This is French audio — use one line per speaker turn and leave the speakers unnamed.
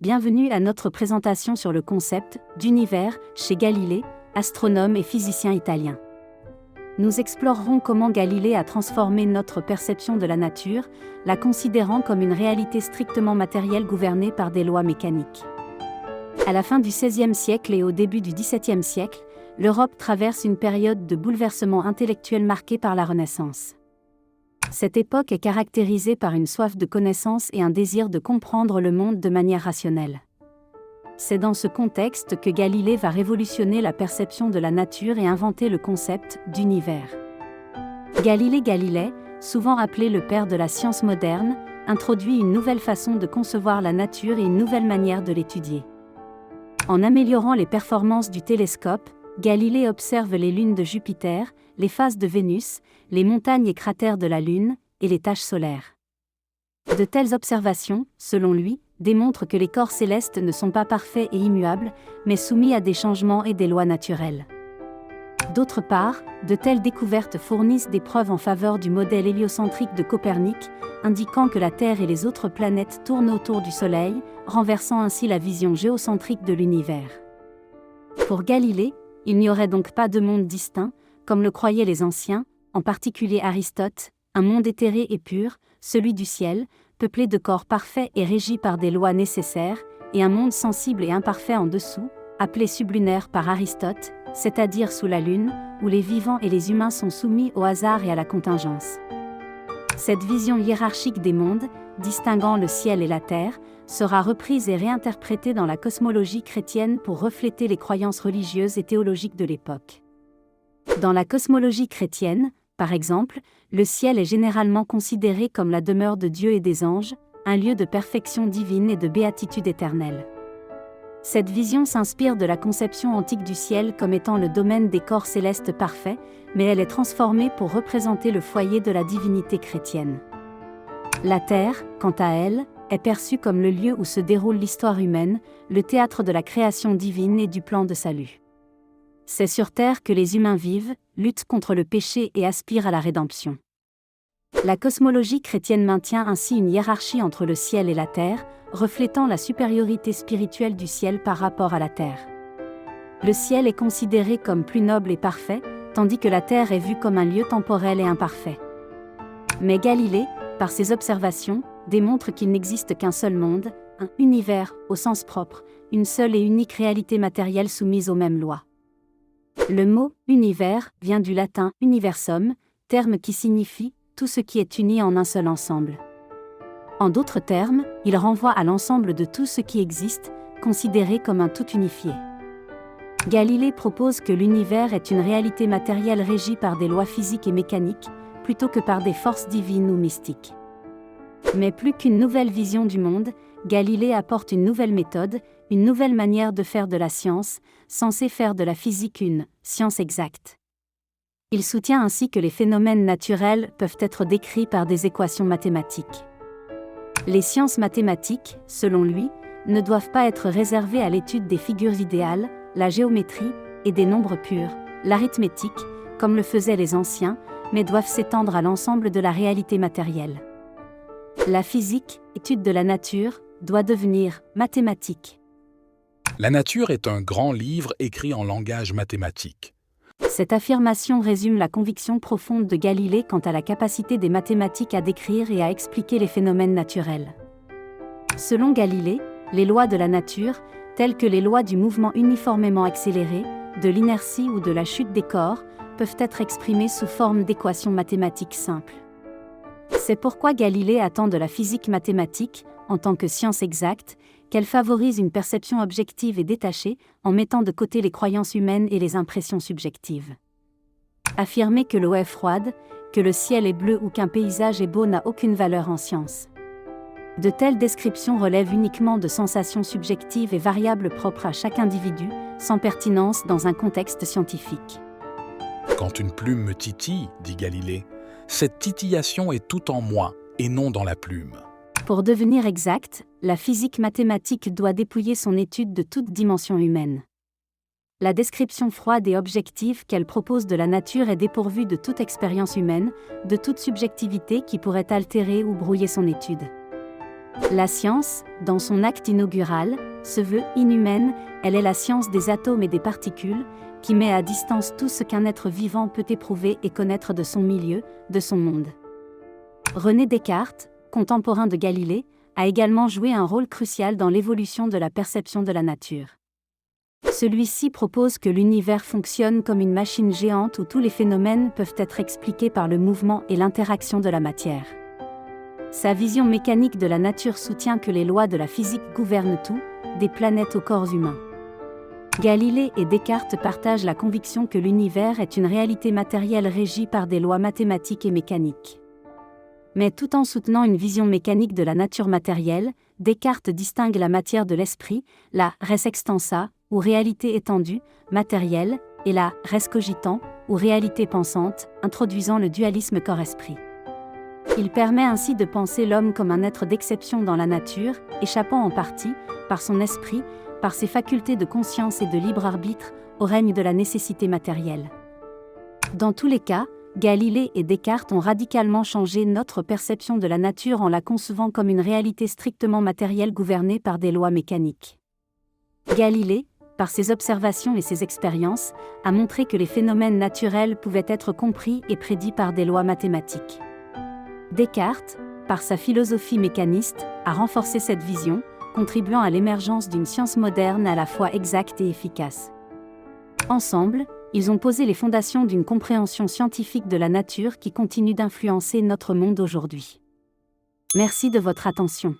Bienvenue à notre présentation sur le concept d'univers chez Galilée, astronome et physicien italien. Nous explorerons comment Galilée a transformé notre perception de la nature, la considérant comme une réalité strictement matérielle gouvernée par des lois mécaniques. À la fin du XVIe siècle et au début du XVIIe siècle, l'Europe traverse une période de bouleversement intellectuel marquée par la Renaissance. Cette époque est caractérisée par une soif de connaissance et un désir de comprendre le monde de manière rationnelle. C'est dans ce contexte que Galilée va révolutionner la perception de la nature et inventer le concept d'univers. Galilée Galilei, souvent appelé le père de la science moderne, introduit une nouvelle façon de concevoir la nature et une nouvelle manière de l'étudier. En améliorant les performances du télescope, Galilée observe les lunes de Jupiter, les phases de Vénus, les montagnes et cratères de la Lune, et les taches solaires. De telles observations, selon lui, démontrent que les corps célestes ne sont pas parfaits et immuables, mais soumis à des changements et des lois naturelles. D'autre part, de telles découvertes fournissent des preuves en faveur du modèle héliocentrique de Copernic, indiquant que la Terre et les autres planètes tournent autour du Soleil, renversant ainsi la vision géocentrique de l'univers. Pour Galilée, il n'y aurait donc pas de monde distinct, comme le croyaient les anciens, en particulier Aristote, un monde éthéré et pur, celui du ciel, peuplé de corps parfaits et régi par des lois nécessaires, et un monde sensible et imparfait en dessous, appelé sublunaire par Aristote, c'est-à-dire sous la Lune, où les vivants et les humains sont soumis au hasard et à la contingence. Cette vision hiérarchique des mondes, distinguant le ciel et la terre, sera reprise et réinterprétée dans la cosmologie chrétienne pour refléter les croyances religieuses et théologiques de l'époque. Dans la cosmologie chrétienne, par exemple, le ciel est généralement considéré comme la demeure de Dieu et des anges, un lieu de perfection divine et de béatitude éternelle. Cette vision s'inspire de la conception antique du ciel comme étant le domaine des corps célestes parfaits, mais elle est transformée pour représenter le foyer de la divinité chrétienne. La terre, quant à elle, est perçue comme le lieu où se déroule l'histoire humaine, le théâtre de la création divine et du plan de salut. C'est sur terre que les humains vivent, luttent contre le péché et aspirent à la rédemption. La cosmologie chrétienne maintient ainsi une hiérarchie entre le ciel et la terre, reflétant la supériorité spirituelle du ciel par rapport à la terre. Le ciel est considéré comme plus noble et parfait, tandis que la terre est vue comme un lieu temporel et imparfait. Mais Galilée, par ses observations, démontre qu'il n'existe qu'un seul monde, un univers, au sens propre, une seule et unique réalité matérielle soumise aux mêmes lois. Le mot « univers » vient du latin « universum », terme qui signifie « tout ce qui est uni en un seul ensemble ». En d'autres termes, il renvoie à l'ensemble de tout ce qui existe, considéré comme un tout unifié. Galilée propose que l'univers est une réalité matérielle régie par des lois physiques et mécaniques, plutôt que par des forces divines ou mystiques. Mais plus qu'une nouvelle vision du monde, Galilée apporte une nouvelle méthode, une nouvelle manière de faire de la science, censée faire de la physique une « science exacte ». Il soutient ainsi que les phénomènes naturels peuvent être décrits par des équations mathématiques. Les sciences mathématiques, selon lui, ne doivent pas être réservées à l'étude des figures idéales, la géométrie, et des nombres purs, l'arithmétique, comme le faisaient les anciens, mais doivent s'étendre à l'ensemble de la réalité matérielle. La physique, étude de la nature, doit devenir mathématique.
La nature est un grand livre écrit en langage mathématique.
Cette affirmation résume la conviction profonde de Galilée quant à la capacité des mathématiques à décrire et à expliquer les phénomènes naturels. Selon Galilée, les lois de la nature, telles que les lois du mouvement uniformément accéléré, de l'inertie ou de la chute des corps, peuvent être exprimées sous forme d'équations mathématiques simples. C'est pourquoi Galilée attend de la physique mathématique, en tant que science exacte, qu'elle favorise une perception objective et détachée, en mettant de côté les croyances humaines et les impressions subjectives. Affirmer que l'eau est froide, que le ciel est bleu ou qu'un paysage est beau n'a aucune valeur en science. De telles descriptions relèvent uniquement de sensations subjectives et variables propres à chaque individu, sans pertinence dans un contexte scientifique.
Quand une plume me titille, dit Galilée, cette titillation est tout en moi et non dans la plume.
Pour devenir exacte, la physique mathématique doit dépouiller son étude de toute dimension humaine. La description froide et objective qu'elle propose de la nature est dépourvue de toute expérience humaine, de toute subjectivité qui pourrait altérer ou brouiller son étude. La science, dans son acte inaugural, se veut inhumaine, elle est la science des atomes et des particules, qui met à distance tout ce qu'un être vivant peut éprouver et connaître de son milieu, de son monde. René Descartes, contemporain de Galilée, a également joué un rôle crucial dans l'évolution de la perception de la nature. Celui-ci propose que l'univers fonctionne comme une machine géante où tous les phénomènes peuvent être expliqués par le mouvement et l'interaction de la matière. Sa vision mécanique de la nature soutient que les lois de la physique gouvernent tout, des planètes aux corps humains. Galilée et Descartes partagent la conviction que l'univers est une réalité matérielle régie par des lois mathématiques et mécaniques. Mais tout en soutenant une vision mécanique de la nature matérielle, Descartes distingue la matière de l'esprit, la res extensa, ou réalité étendue, matérielle, et la res cogitant, ou réalité pensante, introduisant le dualisme corps-esprit. Il permet ainsi de penser l'homme comme un être d'exception dans la nature, échappant en partie, par son esprit, par ses facultés de conscience et de libre arbitre, au règne de la nécessité matérielle. Dans tous les cas, Galilée et Descartes ont radicalement changé notre perception de la nature en la concevant comme une réalité strictement matérielle gouvernée par des lois mécaniques. Galilée, par ses observations et ses expériences, a montré que les phénomènes naturels pouvaient être compris et prédits par des lois mathématiques. Descartes, par sa philosophie mécaniste, a renforcé cette vision, contribuant à l'émergence d'une science moderne à la fois exacte et efficace. Ensemble, ils ont posé les fondations d'une compréhension scientifique de la nature qui continue d'influencer notre monde aujourd'hui. Merci de votre attention.